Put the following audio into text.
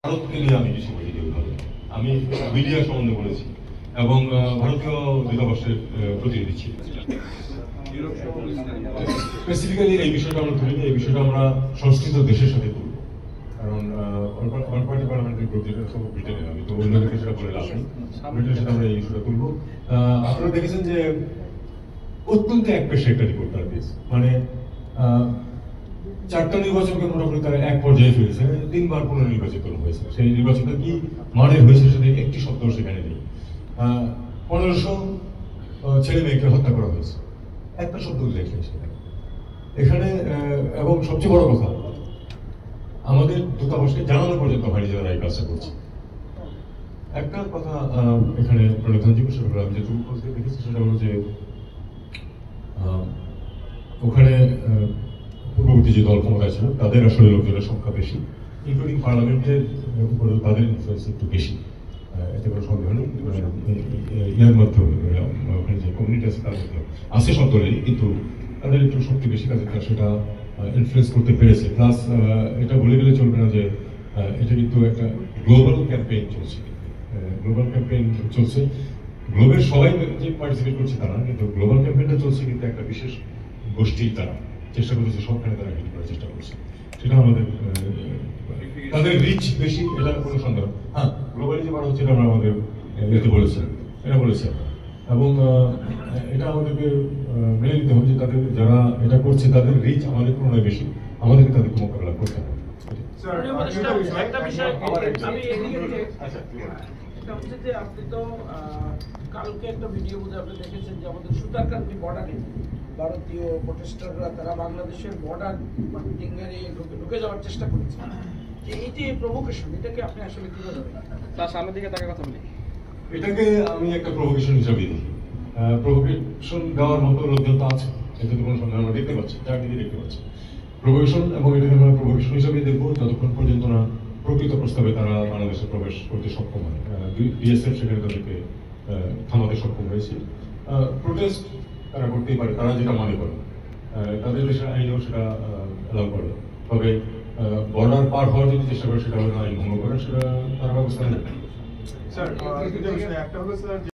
ভারতকে নিয়ে আমি কিছু বলি ভালো আমি মিডিয়া সম্বন্ধে বলেছি এবং ভারতীয় দূতাবাসের প্রতিনিধি ছিল। স্পেসিফিক্যালি এই বিষয়টা আমরা তুলি এই বিষয়টা আমরা সংস্কৃত দেশের সাথে তুলব, কারণ পার্লামেন্টারি গ্রুপ যেটা সব ব্রিটেনে, আমি তো অন্য দেশে সেটা বলে লাভ নেই, ব্রিটেনের সাথে আমরা এই ইস্যুটা তুলব। আপনারা দেখেছেন যে অত্যন্ত একপেশে একটা রিপোর্ট তারা দিয়েছে, মানে 4টা নির্বাচনকে মোটামুটি তারা এক পর্যায়ে ফিরেছে, 3বার পুনর্নির্বাচিত হয়েছে। সেই নির্বাচনটা কি মানের হয়েছে সেটা একটি শব্দ সেখানে নেই। 1500 ছেলে মেয়েকে হত্যা করা হয়েছে, একটা শব্দ উল্লেখ নেই সেখানে এখানে। এবং সবচেয়ে বড় কথা, আমাদের দূতাবাসকে জানানো পর্যন্ত হয়নি যারা এই কাজটা করছে। একটা কথা এখানে প্রণেতানজি বিষয় আমি যেটুকু দেখেছি সেটা হলো যে ওখানে পূর্ববর্তী যে দল ক্ষমতায় ছিল তাদের আসলে লোকজনের সংখ্যা বেশি, ইনক্লুডিং পার্লামেন্টের উপরে তাদের ইনফ্লুয়েন্স একটু বেশি, এতে কোনো সন্দেহ নেই। ইয়ার মাধ্যমে ওখানে যে কমিউনিটি আছে তার মধ্যে আছে সব দলেরই, কিন্তু তাদের একটু শক্তি বেশি, কাজে সেটা ইনফ্লুয়েন্স করতে পেরেছে। প্লাস এটা বলে গেলে চলবে না যে এটা কিন্তু একটা গ্লোবাল ক্যাম্পেইন চলছে, গ্লোবাল ক্যাম্পেইন চলছে, গ্লোবের সবাই যে পার্টিসিপেট করছে তারা, কিন্তু গ্লোবাল ক্যাম্পেইনটা চলছে কিন্তু একটা বিশেষ গোষ্ঠীর তারা চেষ্টা করতেছে, সবখানে তারা হিট করার চেষ্টা করছে। সেটা আমাদের তাদের রিচ বেশি, এটা কোনো সন্দেহ। হ্যাঁ, গ্লোবালি যে বাড়া হচ্ছে এটা আমরা আমাদের ইয়েতে বলেছেন, এটা বলেছে, এবং এটা আমাদেরকে মেনে নিতে হবে যে তাদের যারা এটা করছে তাদের রিচ আমাদের তুলনায় বেশি, আমাদেরকে তাদেরকে মোকাবেলা করতে হবে। আপনি তো কালকে একটা ভিডিও বুঝে আপনি দেখেছেন যে আমাদের সুতারকান্দি বর্ডারে ভারতীয় প্রটেস্টাররা তারা বাংলাদেশের বর্ডার ঢুকে যাওয়ার চেষ্টা করেছে। এই যে প্রভোকেশন, এটাকে আপনি আসলে কিভাবে তার সামনের দিকে তাকে কথা বলি? এটাকে আমি একটা প্রভোকেশন হিসাবে দিই। প্রভোকেশন দেওয়ার মতো লোকজন তো আছে, এতে তো কোনো সন্দেহ আমরা দেখতে পাচ্ছি, চারদিকে দেখতে পাচ্ছি প্রভোকেশন, এবং এটাকে আমরা প্রভোকেশন হিসাবে দেখবো যতক্ষণ পর্যন্ত না প্রকৃত প্রস্তাবে তারা বাংলাদেশে প্রবেশ করতে সক্ষম হয়। বিএসএফ সেখানে তাদেরকে থামাতে সক্ষম হয়েছে। প্রোটেস্ট তারা করতেই পারে, তারা যেটা মনে করে, তাদের দেশের আইনেও সেটা অ্যালাউ করে, তবে বর্ডার পার হওয়ার যদি চেষ্টা করে সেটা আইন ভঙ্গ করে, সেটা তারা ব্যবস্থা নেবে। স্যার একটা হলো স্যার